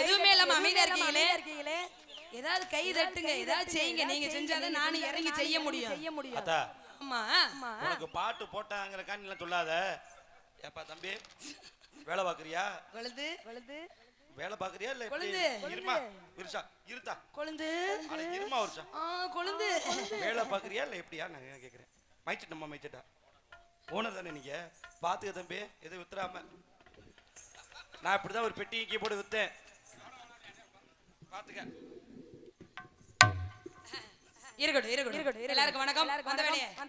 எதுவுமே இல்லாம அமைதியா இருக்கீங்களே. ஏதாவது கை தட்டுங்க, ஏதாவது செய்யுங்க. நீங்க செஞ்சாதான் நானும் இறங்கி செய்ய முடியும். ஆமா, உனக்கு பாட்டு போட்டாங்கற காரணம் சொல்லாத. ஏப்பா தம்பி, வேலை பாக்குறியா? கொழுந்து வேலை பாக்குறியா இல்ல கொழுந்து இருமா இருச்சா இருத்தா கொழுந்து அட இருமா வருஷா கொழுந்து வேலை பாக்குறியா இல்ல எப்படியா நான் கேக்குறேன். மைச்சிட்டம்மா மைச்சிட்டா ஓனர் தானே நீங்க? பாத்துக்க தம்பி, எது வித்துறாம. நான் இப்படிதான் ஒரு பெட்டி கீபோர்டு வித்தேன், பாத்துக்க. இருக்கட்டும். எல்லாருக்கும் வணக்கம். வந்த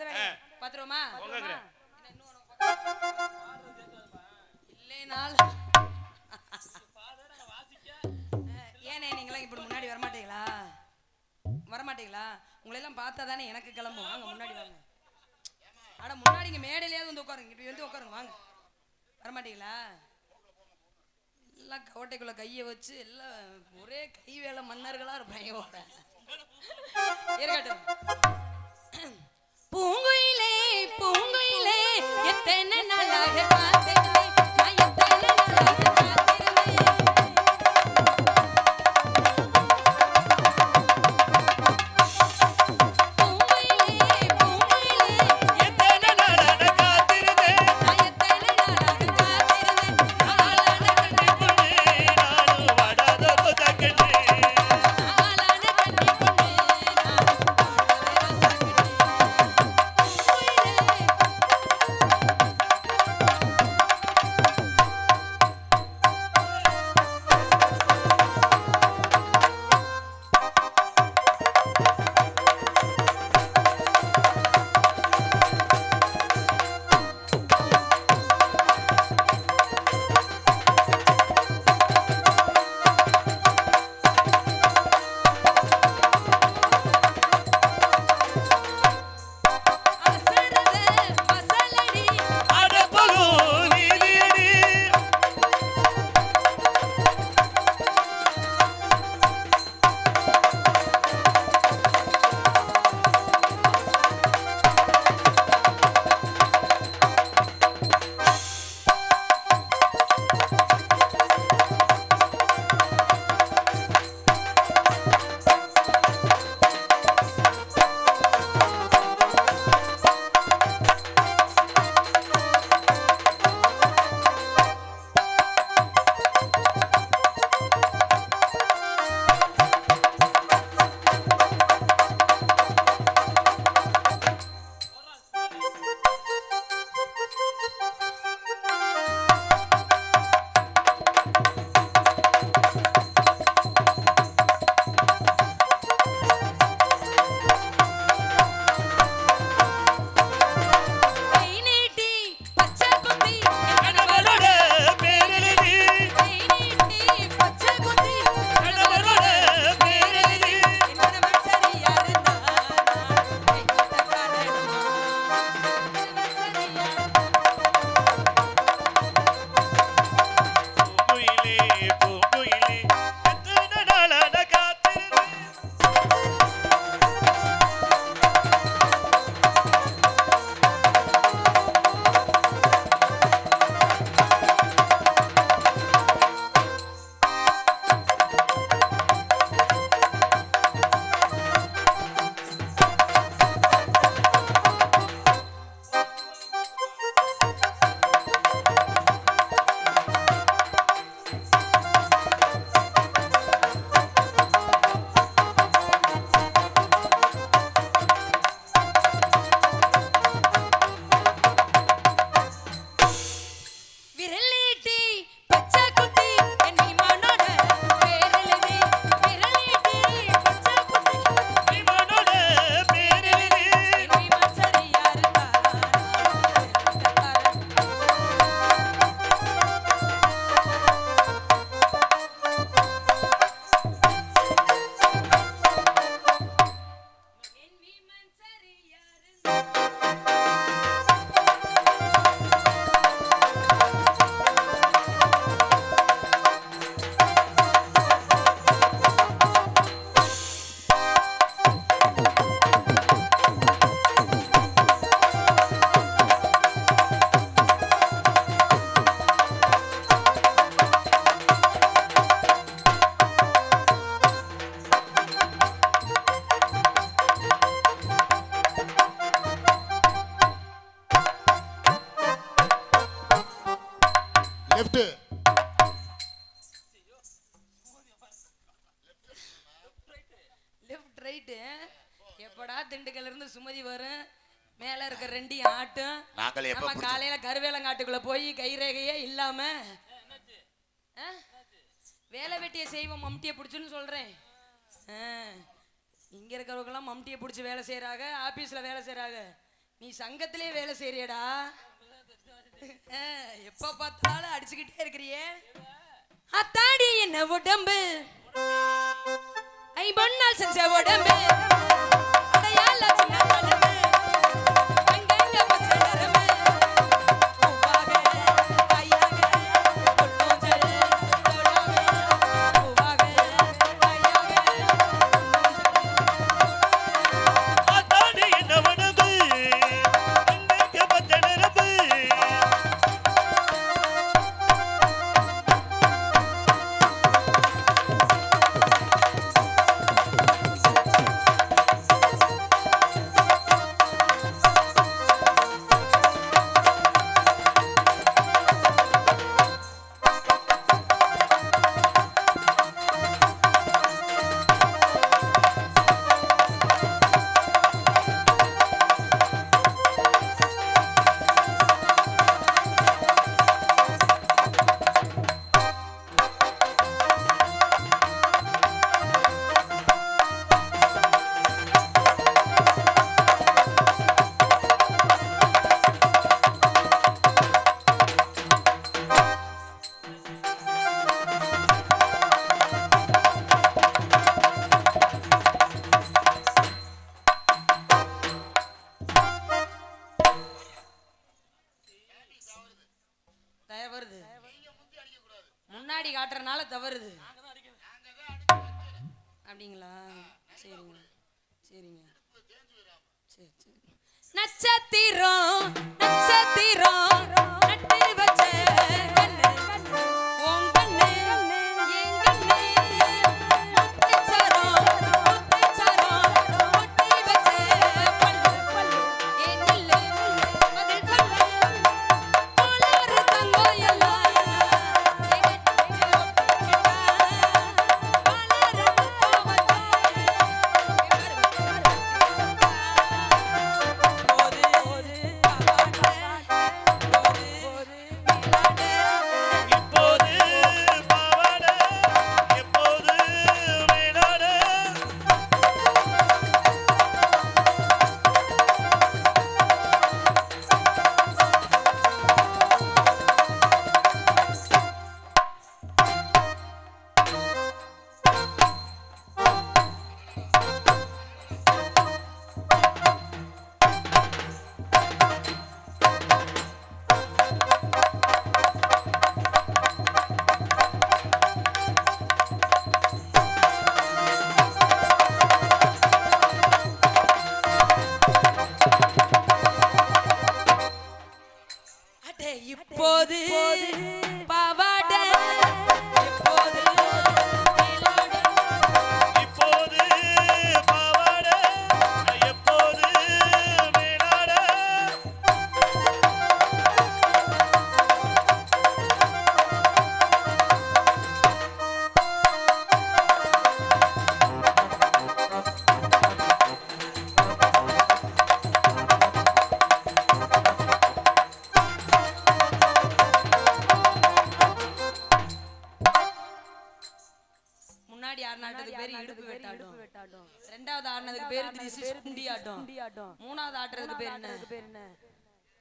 வேலையை பாத்துருவோமா? இல்லைனால ஏனே நீங்களாம் இப்படி முன்னாடி வரமாட்டீங்களா? உங்களை எல்லாம் பார்த்தா தானே எனக்கு கிளம்பும். வாங்க முன்னாடி வாங்க. அட முன்னாடி இங்க மேடையிலேயாவது வந்து உட்காருங்க. இப்படி வந்து உட்காருங்க. வாங்க. வரமாட்டீங்களா? எல்லாம் கோட்டைக்குள்ள கையை வச்சு எல்லாம் ஒரே கை வேலை மன்னர்களா இருப்பாங்க. இருக்கட்டும். பூங்குயிலே பூங்குயிலே எத்தனை நாளாக காத்திருந்தேன், நான் எத்தனை நாளாக காத்திருந்தேன். பூங்குயிலே பூங்குயிலே எத்தனை நாளாக காத்திருந்தேன், நான் எத்தனை நாளாக காத்திருந்தேன். ஆளான கண்ணி பொண்ணு நானும் வாடாத ரோசா கண்ணு, ஆளான கண்ணி பொண்ணு நானும் வாடாத ரோசா கண்ணு. திண்டுக்கல்ல இருந்து சுமதி வரும், மேல இருக்க ரெண்டையும் ஆட்டும். நாங்களே எப்ப நம்ம காலையில கருவேலங்காட்டுக்குள்ள போய் கைரேகையே இல்லாம வேலை வெட்டிய செய்வோம். மம்டியை பிடிச்சுன்னு சொல்றேன். இங்க இருக்கிறவங்கலாம் மம்டியை பிடிச்சி வேலை செய்யறாங்க, ஆபீஸ்ல வேலை செய்யறாங்க. நீ சங்கத்திலே வேலை செய்யறியடா. எப்ப பார்த்தாலும் அடிச்சுக்கிட்டே இருக்கிறியே. அத்தாடி என்ன உடம்பு, ஐம்பொன்னால் செஞ்ச உடம்பு, அடையாள சின்ன உடம்பு, அங்கங்க பச்சை நரம்பு, பூவாக, கையாக, பொன்னூஞ்சல், தோளாக, பூவாக, கையாக, அத்தாடி என்ன உடம்பு, அங்கங்க பச்சை நரம்பு. தவறுது, முன்னாடி காட்டுறனால தவறுது. அப்படிங்களா? சரிங்க சரிங்க சரி சரி. நட்சத்திரம் நட்சத்திரம் நட்டு வச்ச கண்ணு, உன் கண்ணு என் கண்ணு, முத்துச்சரம் முத்துச்சரம் ஒட்டி வச்ச பல்லு, என் நில்லு பதில் சொல்லு, கோளாறு தங்கம் எல்லாம் எங்கிட்ட ஒட்டிக்கிட்டா, கோளாறு முத்தம் வச்ச இப்போது பாவாடை, எப்போது மேலாடை. அடே இப்போது பாவாடை, எப்போது மேலாடை. இப்போது பாவாடை, எப்போது மேலாடை. முன்னாடி ஆடினதுக்கு பேரு இடுப்பு வெட்டாட்டம், ரெண்டாவது ஆடினதுக்கு பேரு திஸ் இஸ் குண்டி ஆட்டம், மூணாவது ஆடுறதுக்கு பேர் என்ன?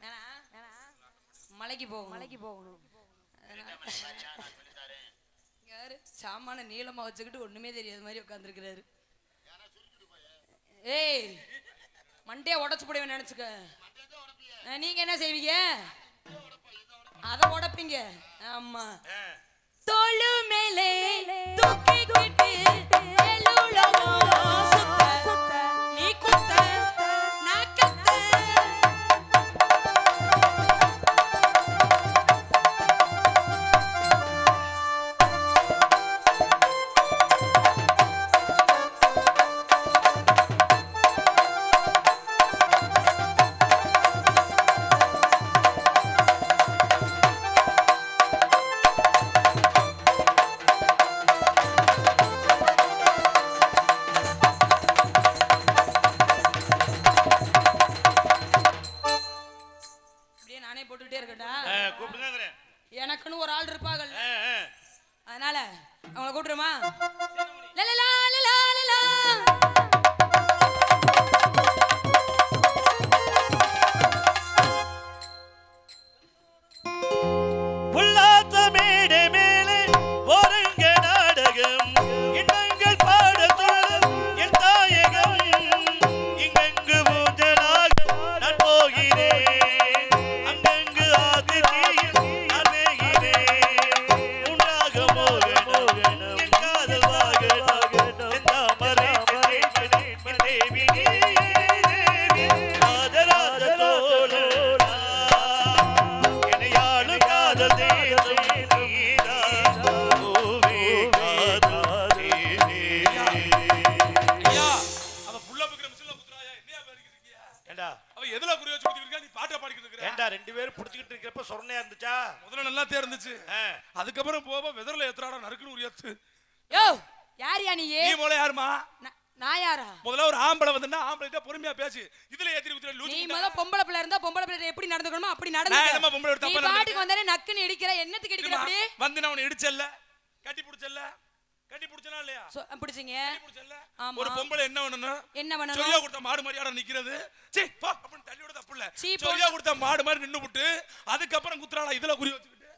வேணா? மலைக்கு போகணும். யாரு சாமான நீளமா வச்சுக்கிட்டு ஒண்ணுமே தெரியாத மாதிரி உட்காந்துருக்கிறாரு. ஏய், மண்டையை உடச்சு போடுவேன் நினைச்சுக்க. நீங்க என்ன செய்வீங்க? அத உடப்பீங்க. ஆமா, தோளு மேலே தூக்கிக்கிட்டு எலுலகம் சுத்த, நீ குத்த நான் கத்த. அவங்கள கூட்டுருமா? லலலா லலா லலா. உல்லாத்த மேடை மேலே ஒருங்க நாடகம் எண்ணங்கள் பாட சொல்லும் என் தாயகம் இங்கங்கு ஊஞ்சலாக நான் போகிறேன் அங்கங்கு ஆதிதியில் நான் வேகிறேன் உன்னாக மோகனம் என் காதல் வாகனம் என் தாமரை என் தேவி ராஜராஜ தோழா என்னையாளு காதல் தேசம் நீதா ஓவே காதலே ஐயா அவ புள்ள பக்கற மிஷின்ல குத்துறாயா என்னையா பண்ணிக்கிட்டு இருக்கியா? ஏண்டா அவ எதுல குறி வச்சு குத்திட்டு இருக்கா? நீ பாட்டா பாடிக்கிட்டு இருக்க. ஏண்டா ரெண்டு பேரும் புடிச்சுக்கிட்டு இருக்கிறப்ப சொரணையா இருந்துச்சா? முதல்ல நல்லா தேர்ந்துச்சு. அதுக்கப்புறம் போவ வெதர்ல ஏத்துறாடா நறுக்குன்னு ஒரு ஏத்து. யோ யாரியா நீ? நீ முதல்ல யாருமா? நான் யாரா? முதல்ல ஒரு ஆம்பளை வந்தா ஆம்பளைட்ட பொறுமையா பேசு. இதுல ஏத்தி குத்துற நீ லூசு. முத பொம்பளை பிள்ளை இருந்தா பொம்பளை பிள்ளை எப்படி நடந்துக்கணுமோ அப்படி நான் என்னமா நடந்துக்க. பொம்பளை எடுத்து நீ தப்பா பாட்டுக்கு வந்தானே நக்குன்னு இடிக்கிற. என்னத்துக்கு இடிக்கிற அப்படி? வந்து நான் உன்னை இடிச்சல்ல கட்டி புடிச்சல்ல கட்டி புடிச்சனா இல்லையா? பிடிச்சீங்க. கட்டி புடிச்சல்ல. ஆமா. ஒரு பொம்பளை என்ன பண்ணணும்? என்ன பண்ணணும்? சொரியா கொடுத்த மாடு மாதிரியாட நிக்கிறது. சீ போ அப்படி தள்ளி விட தப்பு இல்ல. சீ, போ. சொரியா கொடுத்த மாடு மாதிரி நின்னு விட்டு அதுக்கப்புறம் குத்துறாளா இதுல குறி வச்சுக்கிட்டு.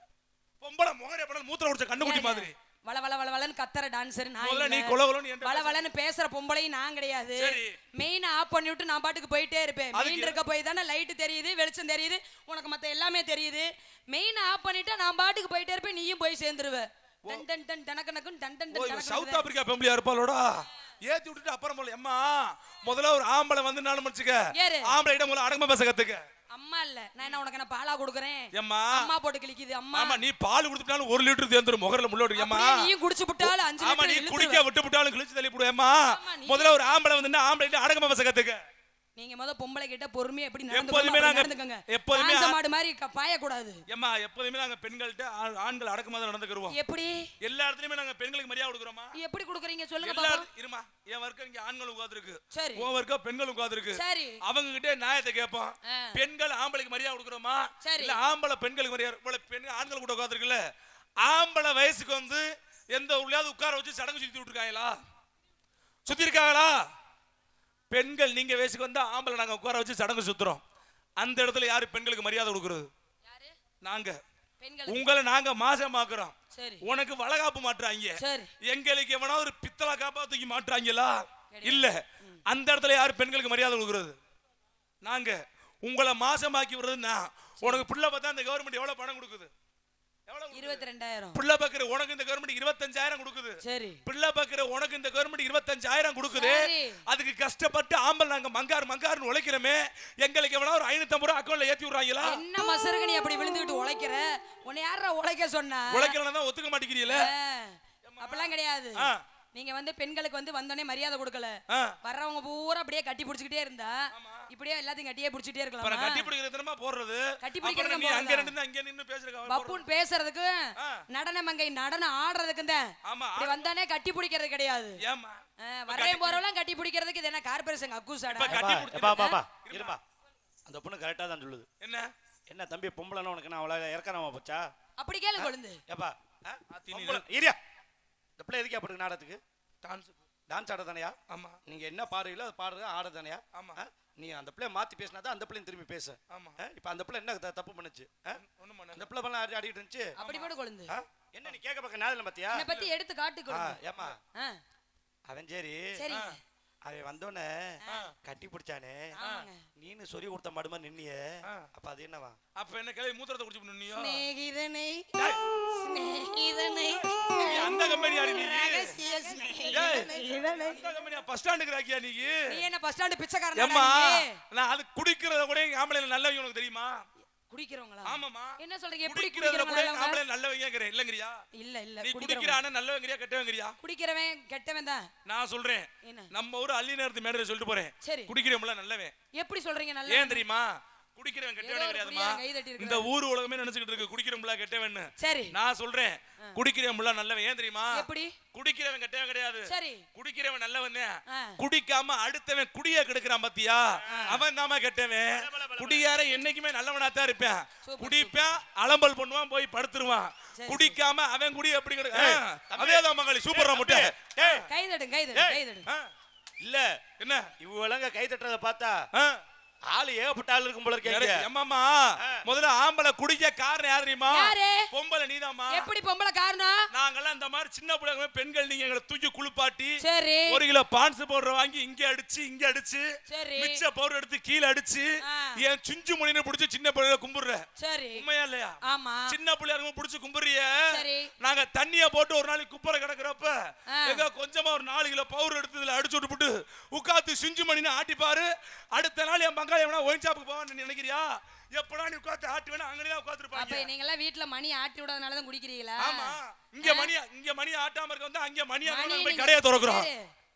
பொம்பளை முகரே பண்ண மூத்திர குடிச்ச கண்ணுக்குட்டி மாதிரி. வள வள வள வளன்னு கத்தற டான்சர் நான். முதல்ல இல்ல. நீ கொலவலன்னு என்கிட்ட வள வளன்னு பேசுற பொம்பளையும் நான் கிடையாது. சரி. மெயின் ஆஃப் பண்ணி விட்டு நான் பாட்டுக்கு போயிட்டே இருப்பேன். அதுக்கு மெயின் இருக்க போய் தானே லைட் தெரியுது, வெளிச்சம் தெரியுது, உனக்கு மத்த எல்லாமே தெரியுது. மெயின் ஆஃப் பண்ணிட்டா நான் பாட்டுக்கு போயிட்டே இருப்பேன், நீயும் போய் சேர்ந்துருவ. டன் டன் டன் டனக்கனக்கும் டன் டன் ஓ, டன் இவன் டனக்கனக்கும். South Africa பெம்பளியா இருப்பாளோடா. ஏத்தி விட்டுட்டு அப்புறம் போல அம்மா முதல்ல ஒரு ஆம்பளை வந்து நானும் முடிச்சுக்க. யாரு? ஆம்பளை இடம் முதல்ல அடங்கமா பேச கத்துக்க. அம்மா இல்ல நான் என்ன உனக்கு என்ன பாலா கொடுக்குறேன்? ஏம்மா அம்மா போட்டு கிழிக்குது அம்மா. ஆமா நீ பால் குடுத்துட்டாலும் 1 லிட்டர் தேர்ந்துரும் முகர்ல முள்ள விட்டுரு. ஏம்மா அப்படியே நீயும் குடிச்சு விட்டாலும் 5 ஆமா நீ லிட்டர் குடிக்க இழுத்துருவ. விட்டு விட்டாலும் கிழிச்சு தள்ளி போடு. ஏம்மா ஆமா, நீ- முதல்ல ஒரு ஆம்பளை வந்து ஆம்பளை இடம் அடங்கமா பேச கத்துக்க. நீங்க முத பொம்பளை கிட்ட பொறுமையா எப்படி எப்போதுமே நாங்க- நடந்துக்கங்க. எப்போதுமே காஞ்ச மாடு மாதிரி பாய கூடாது. ஏம்மா எப்போதுமே நாங்க பெண்கள்ட்ட ஆண்கள் அடக்கமா தான் நடந்துக்கிறோம். எப்படி எல்லா இடத்துலயுமே நாங்க பெண்களுக்கு மரியாதை கொடுக்குறோமா? எப்படி கொடுக்குறீங்க சொல்லுங்க எல்லா பாப்போம். இருமா என் வர்க்கம் இங்க ஆண்கள் உட்கார்ந்திருக்கு. சரி. உன் வர்க்கம் பெண்கள் உட்கார்ந்திருக்கு. சரி. அவங்க கிட்ட நியாயத்தை கேட்போம். ஆ. பெண்கள் ஆம்பளைக்கு மரியாதை கொடுக்குறோமா? சரி. இல்ல ஆம்பளை பெண்களுக்கு மரியாதை போல பெண்கள் ஆண்கள் கூட உட்கார்ந்திருக்குல்ல. ஆம்பளை வயசுக்கு வந்து எந்த ஊர்லயாவது உட்கார வச்சு சடங்கு சுத்தி விட்டுருக்காங்களா? சுத்தி இருக்காங்களா? பெண்கள் நீங்க வயசுக்கு வந்தா ஆம்பளை நாங்க உட்கார வச்சு சடங்கு சுத்துறோம். அந்த இடத்துல யாரு பெண்களுக்கு மரியாதை கொடுக்குறது? யாரு? நாங்க. பெண்கள். உங்களை நாங்க மாசமாக்குறோம். சரி. உனக்கு வளகாப்பு மாட்டுறாங்க. சரி. எங்களுக்கு எவனா ஒரு பித்தளை காப்பா தூக்கி மாட்டுறாங்களா? இல்ல. அந்த இடத்துல யாரு பெண்களுக்கு மரியாதை கொடுக்குறது? நாங்க. உங்களை மாசமாக்கி விடுறது நான். உனக்கு புள்ள பார்த்தா இந்த கவர்மெண்ட் எவ்வளவு பணம் கொடுக்குது? 22,000. புள்ள பக்கற உனக்கு இந்த கவர்மெண்ட் 25,000 கொடுக்குது. சரி. புள்ள பக்கற உனக்கு இந்த கவர்மெண்ட் 25,000 கொடுக்குது. சரி. அதுக்கு கஷ்டப்பட்டு ஆம்பல் நாங்க மங்கார்னு உழைக்கிறோமே. எங்களுக்கு எவனா ஒரு 550 ரூபாய் அக்கவுண்ட்ல ஏத்தி விடுறாங்களா? என்ன மசருக நீ அப்படி விழுந்துட்டு உழைக்கிற? உன்னை யாரா உழைக்க சொன்னா? உழைக்கிறனா தான் ஒத்துக்க மாட்டேங்கிறீல. அப்பெல்லாம் கிடையாது. ஆ. நீங்க வந்து பெண்களுக்கு வந்து வந்தோடனே மரியாதை கொடுக்கல. ஆ. வர்றவங்க பூரா அப்படியே கட்டி பிடிச்சிக்கிட்டே இருந்தா இப்படியே எல்லாத்தையும் கட்டியே பிடிச்சிட்டே அப்புறம் இருக்கலாம். கட்டி பிடிக்கிறதுமா போடுறது. கட்டி அப்புறம் பிடிக்கிறது நீ அங்க போடுறதா? இருந்து அங்க நின்னு பேசுறக்க. பப்புன் பேசுறதுக்கு ஆ. நடன மங்கை நடனம் ஆடுறதுக்கு தான். ஆமா. இப்படி வந்தானே கட்டி பிடிக்கிறது கிடையாது. ஏமா? வர்றேன் போறவெல்லாம் கட்டி பிடிக்கிறதுக்கு இது என்ன கார்பரேஷன் அக்கூசாடா? இப்ப கட்டி எப்பா பாப்பா இருப்பா. அந்த பொண்ணு கரெக்டா தான் சொல்லுது. என்ன? என்ன தம்பி பொம்பளைன்னா உனக்கு நான் அவ்வளவு இறக்கானமா போச்சா? அப்படி கேளு கொழுந்து. ஏப்பா ஆத்தி ஏரியா இந்த பிள்ளை எதுக்கு அப்படி நாடகத்துக்கு டான்ஸ். டான்ஸ் ஆட தானையா? ஆமா. நீங்க என்ன பாடுறீங்களோ அது பாடுறது ஆட தானையா? ஆமா. நீ அந்த பிள்ளை மாத்தி பேசினா தான் அந்த பிள்ளையும் திரும்பி பேச. ஆமா. இப்ப அந்த பிள்ளை என்ன தப்பு பண்ணுச்சு? ஒண்ணும் பண்ணல. அந்த பிள்ளை பண்ண ஆடிட்டு இருந்துச்சு. அப்படி போடு கொழுந்து. என்ன நீ கேட்க பக்கம் நாதில பாத்தியா? என்னை பத்தி எடுத்து காட்டு கொழுந்து. ஏமா ஆ. அவன் சரி சரி. அவன் வந்தோடனே கட்டி பிடிச்சானே. ஆமாங்க. நீனு சொல்லி கொடுத்த மாடு மாதிரி நின்னியே. அப்ப அது என்னவா? அப்ப என்ன கிளவி மூத்திரத்தை குடிச்சு நின்னியோ? ஸ்நேகிதனை ஸ்நேகிதனை நீ அந்த கம்பெனி ஆடி நீ. ரகசிய ஸ்நேகிதனை. அந்த கம்பெனியா பஸ் ஸ்டாண்டுக்கு ராக்கியா நீ? நீ என்ன பஸ் ஸ்டாண்ட் பிச்சைக்காரனா? ஏம்மா நான் அது குடிக்கிறத கூட எங்க ஆம்பளைல நல்லவங்க உனக்கு தெரியுமா? குடிக்கிறவங்களா? ஆமாமா. என்ன சொல்றீங்க? எப்படி குடிக்கிறதுல கூட எங்க குடிக்கிறவங்க? ஆம்பளை நல்லவங்கங்கறேன் இல்லங்கறியா? இல்ல இல்ல நீ குடிக்கிறவங்க. குடிக்கிறானே நல்லவங்கறியா கெட்டவங்கறியா? குடிக்கிறவன் கெட்டவன் தான். நான் சொல்றேன். என்ன? நம்ம ஊர் அள்ளி நேரத்து மேடையில சொல்லிட்டு போறேன். சரி. குடிக்கிறவங்கள நல்லவன். எப்படி சொல்றீங்க நல்ல? ஏன் தெரியுமா? குடிக்கிறவன் கெட்டவனே கிடையாதுமா. இந்த ஊர் உலகமே நினைச்சிட்டு இருக்கு குடிக்கிறவங்கள கெட்டவன்னு. சரி. நான் சொல்றேன் குடிக்கிறவங்கள நல்லவன். ஏன் தெரியுமா? எப்படி? குடிக்கிறவன் கெட்டவன் கிடையாது. சரி. குடிக்கிறவன் நல்லவன். ஆ. குடிக்காம அடுத்தவன் குடிய கெடுக்கிறான் பாத்தியா? அவன் தாமா கெட்டவன். குடியார என்னைக்குமே நல்லவனா தான் இருப்பான். குடிப்பான், அலம்பல் பண்ணுவான், போய் படுத்துருவான். சரி, குடிக்காம அவன் குடி எப்படி கிடக்கு அதேதான் மங்களி சூப்பரா முட்டை கைதடு இல்ல என்ன இவங்க கை தட்டுறத பார்த்தா ஆ? ஆளு ஏகப்பட்ட ஆள் இருக்கும் போல இருக்கீங்க. எம்மாமா முதல்ல ஆம்பளை குடிக்க காரணம் யாரு தெரியுமா? யாரு? பொம்பளை நீதாம்மா. எப்படி பொம்பளை காரணம்? நாங்கெல்லாம் இந்த மாதிரி சின்ன பிள்ளைங்க பெண்கள் நீங்க எங்களை தூக்கி குளிப்பாட்டி சரி 1 கிலோ பான்ஸ் பவுடர் வாங்கி இங்க அடிச்சு சரி. மிச்ச பவுடர் எடுத்து கீழ அடிச்சு என் சுஞ்சு மணின்னு புடிச்சு சின்ன பிள்ளைகளை கும்பிடுற சரி உண்மையா இல்லையா? ஆமா சின்ன பிள்ளைங்க புடிச்சு கும்பிடுறிய சரி. நாங்க தண்ணிய போட்டு ஒரு நாளைக்கு குப்பரை கிடக்குறப்ப எங்க கொஞ்சமா ஒரு 4 கிலோ பவுடர் எடுத்து இதுல அடிச்சு விட்டு உட்காந்து சுஞ்சு மணின்னு ஆட்டி பாரு. அடுத்த நாள் என் பங்காளி எவனா ஒயின் ஷாப்புக்கு போவான்னு நினைக்கிறியா? எப்படா நீ உட்காந்து ஆட்டி வேணா அங்கதான் உட்காந்துருப்பாங்க. அப்ப நீங்க எல்லாம் வீட்ல மணி ஆட்டி விடாதனால தான் குடிக்கிறீங்களா? ஆமா இங்க மணி ஆட்டாம இருக்க வந்து அங்க மணி ஆட்டாம போய் கடையை திறக்குறோம்.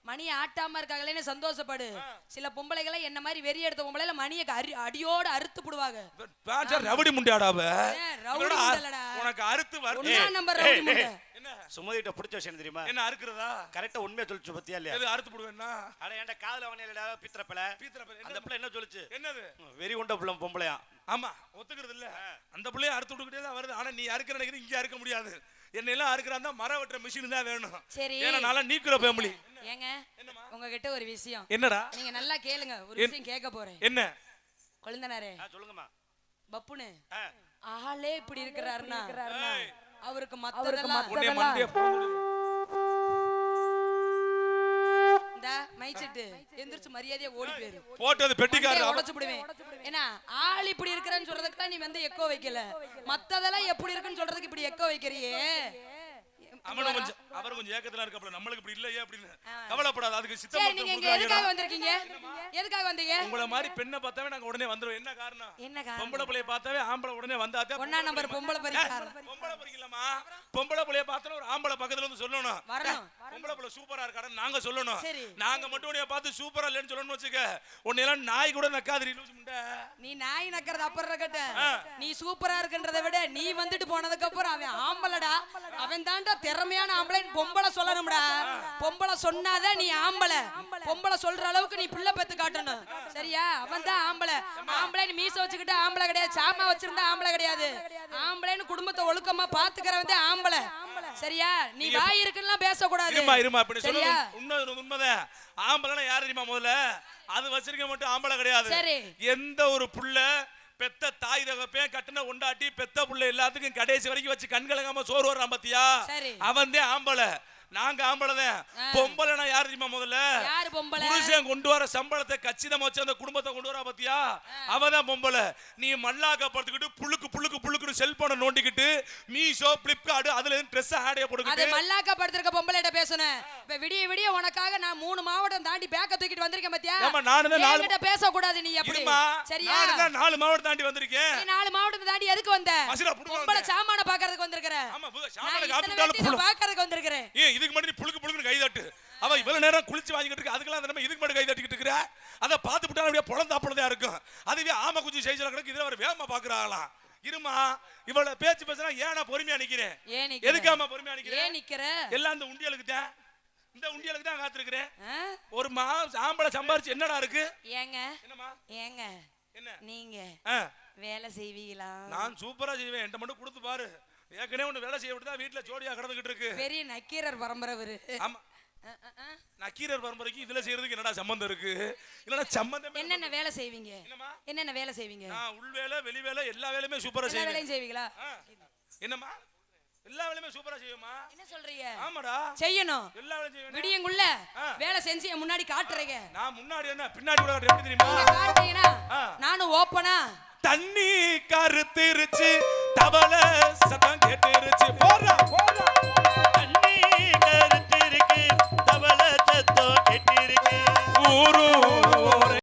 மணி ஆட்டாம இருக்காங்களேன்னு சந்தோஷப்படு. சில பொம்பளைகளை என்ன மாதிரி வெறி எடுத்த பொம்பளைல மணியை அடியோட அறுத்து புடுவாங்க. Rowdy முண்டியாடாவ rowdy முண்டலடா. உனக்கு அறுத்து ஒண்ணா நம்பர் ரவுடி முண்டை. என்ன சுமதிட்ட பிடிச்ச விஷயம் தெரியுமா? என்ன அறுக்குறதா? கரெக்டா உண்மையா சொல்லிச்சு பத்தியா இல்லையா? எது அறுத்து போடுவேன்னா? அட ஏன்டா காதுல அவனேடா பித்ரப்பல. அந்த பிள்ளை என்ன சொல்லுச்சு? என்னது? வெறி கொண்ட புள்ள பொம்பளையா. ஆமா ஒத்துக்கிறது இல்ல. அந்த பிள்ளைய அறுத்து விட்டுக்கிட்டே தான் வருது. ஆனா நீ அறுக்கிற நினைக்கிறது இங்க அறுக்க முடியாது. என்ன எல்லாம் அறுக்குறான் தான் மரம் வெட்டுற மிஷின் தான் வேணும். சரி ஏன்னா நாளா நீக்குற ஃபேமிலி. ஏங்க உங்ககிட்ட ஒரு விஷயம். என்னடா? நீங்க நல்லா கேளுங்க. ஒரு விஷயம் கேட்க போறேன். என்ன? கொழுந்தனாரே சொல்லுங்கம்மா. பப்புனு ஆளே இப்படி இருக்கிறாருன்னா அவருக்கு மத்ததெல்லாம் உன்னை மண்டைய போடு. இந்த மைச்சிட்டு எந்திரச்சு மரியாதையா ஓடி போயிரு. போட்டது பெட்டிக்காரர் உடைச்சு விடுவேன். ஏன்னா ஆள் இப்படி இருக்கிறன்னு சொல்றதுக்கு நீ வந்து எக்கோ வைக்கல. மத்ததெல்லாம் எப்படி இருக்குன்னு சொல்றதுக்கு இப்படி எக்கோ வைக்கிறியே. அவர் கொஞ்சம் ஏக்கத்துல இருக்கப்பல நம்மளுக்கு இப்படி இல்லையே அப்படின்னு கவலைப்படாத. அதுக்கு சரி சித்தம் நீங்க இங்க எதுக்காக வந்திருக்கீங்க? எதுக்காக வந்தீங்க? உங்கள மாதிரி பெண்ணை பார்த்தாவே நாங்க உடனே வந்துரும். என்ன காரணம்? என்ன காரணம்? பொம்பளை புள்ளைய பார்த்தாவே ஆம்பளை உடனே வந்தாதே. ஒண்ணா நம்பர் பொம்பளை பரிகாரம். பொம்பளை பரிக்கலமா? பொம்பளை புள்ளைய பார்த்தா ஒரு ஆம்பளை பக்கத்துல வந்து சொல்லணும். வரணும். பொம்பளை புள்ள சூப்பரா இருக்கான்னு நாங்க சொல்லணும். சரி. நாங்க மட்டும் உன்னைய பார்த்து சூப்பரா இல்லன்னு சொல்லணும்னு வச்சுக்க. உன்னை எல்லாம் நாய் கூட நக்காதீ லூசு முண்டை. நீ நாய் நக்கறது அப்புறம் இருக்கட்டும். நீ சூப்பரா இருக்குன்றதை விட நீ வந்துட்டு போனதுக்கு அப்புறம் அவன் ஆம்பளடா. அவன் தான்டா திறமையான ஆம்பளை. பொம்பளை சொல்லணும்டா. பொம்பளை சொன்னாதான் நீ ஆம்பளை. பொம்பளை சொல்ற அளவுக்கு நீ பிள்ளை பெத்து காட்டணும். சரியா? அவன் தான் ஆம்பளை. ஆம்பளைன்னு மீச வச்சுக்கிட்டு ஆம்பளை கிடையாது. சாமா வச்சிருந்தா ஆம்பளை கிடையாது. ஆம்பளைன்னு குடும்பத்தை ஒழுக்கமா பாத்துக்கிறவன் தான் ஆம்பளை. சரியா? நீ வாய் இருக்குன்னா பேசக்கூடாது. இருமா அப்படி சொல்லுங்க. உண்மைதான். ஆம்பளைனா யாரு தெரியுமா? முதல்ல அது வச்சிருக்க மட்டும் ஆம்பளை கிடையாது. எந்த ஒரு புள்ள பெத்த தாய் தகப்பேன் கட்டின உண்டாட்டி பெத்த புள்ள எல்லாத்துக்கும் கடைசி வரைக்கும் வச்சு கண்கலங்காம சோறு வர்றான் பாத்தியா? அவன் தான் ஆம்பளை. நாங்க ஆம்பளைதான். பொம்பளைனா யாரு தெரியுமா? முதல்ல யாரு பொம்பளை? புருஷன் கொண்டு வர சம்பளத்தை கச்சிதமா வச்சு அந்த குடும்பத்தை கொண்டு வரா பாத்தியா? அவதான் பொம்பளை. நீ மல்லாக்க படுத்துக்கிட்டு புள்ளுக்கு செல்போனை நோண்டிக்கிட்டு மீஷோ பிளிப்கார்ட் அதுல ட்ரெஸ் ஆடைய போட்டுக்கிட்டு அது மல்லாக்க படுத்துக்க பொம்பளைட்ட பேசணும். இப்ப விடிய உனக்காக நான் 3 மாவட்டம் தாண்டி பேக்க தூக்கிட்டு வந்திருக்கேன் பாத்தியா? நானே 4 பேச கூடாது நீ அப்படி. சரியா? நானே 4 மாவட்டம் தாண்டி வந்திருக்கேன். நீ 4 மாவட்டம் தாண்டி எதுக்கு வந்த? பொம்பளை சாமான பாக்குறதுக்கு வந்திருக்கற. ஆமா சாமான காப்பிட்டால பாக்குறதுக்கு வந்திருக்கறேன். இதுக்கு மட்டும் புளுக்கு கை தட்டு. அவ இவ்வளவு நேரம் குளிச்சு வாங்கிட்டு இருக்கு. அதுக்கெல்லாம் நம்ம இதுக்கு மட்டும் கை தட்டிக்கிட்டு இருக்கிற. அதை பார்த்து விட்டா அப்படியே பொழந்தாப்பளதா இருக்கும். அதுவே ஆமா குஞ்சு சைஸ்ல கிடக்கு. இதுல ஒரு வேகமா பாக்குறாங்களாம். இருமா இவ்வளவு பேச்சு பேசுனா ஏனா பொறுமையா நிக்கிறேன்? எதுக்காம பொறுமையா நிக்கிறேன்? ஏன் நிக்கிற? எல்லாம் இந்த உண்டியலுக்கு தான். இந்த உண்டியலுக்கு தான் காத்துக்கிறேன். ஒரு ஆம்பளை சம்பாரிச்சு என்னடா இருக்கு? ஏங்க என்னமா? ஏங்க என்ன நீங்க வேலை செய்வீங்களா? நான் சூப்பரா செய்வேன். என்கிட்ட மட்டும் கொடுத்து பாரு. ஏற்கனவே ஒண்ணு வேலை செய்ய விட்டுதான் வீட்டுல ஜோடியா கிடந்துகிட்டு இருக்கு. பெரிய நக்கீரர் பரம்பரை இவரு. ஆமா நக்கீரர் பரம்பரைக்கு இதுல செய்யறதுக்கு என்னடா சம்பந்தம் இருக்கு? இல்லனா சம்பந்தம் என்னென்ன வேலை செய்வீங்க? என்னென்ன வேலை செய்வீங்க? நான் உள் வேலை வெளி வேலை எல்லா வேலையுமே சூப்பரா செய்வேன். எல்லா வேலையும் செய்வீங்களா? என்னம்மா எல்லா வேலையுமே சூப்பரா செய்வேமா? என்ன சொல்றீங்க? ஆமாடா செய்யணும். எல்லா வேலையும் செய்வேன். விடியங்குள்ள வேலை செஞ்சு முன்னாடி காட்டுறீங்க. நான் முன்னாடி என்ன பின்னாடி கூட எப்படி தெரியுமா? நீங்க காட்டுறீங்கனா நானும் ஓபனா தண்ணி கருத்திருச்சு தவளை சத்தம் கேட்டிருச்சு போறா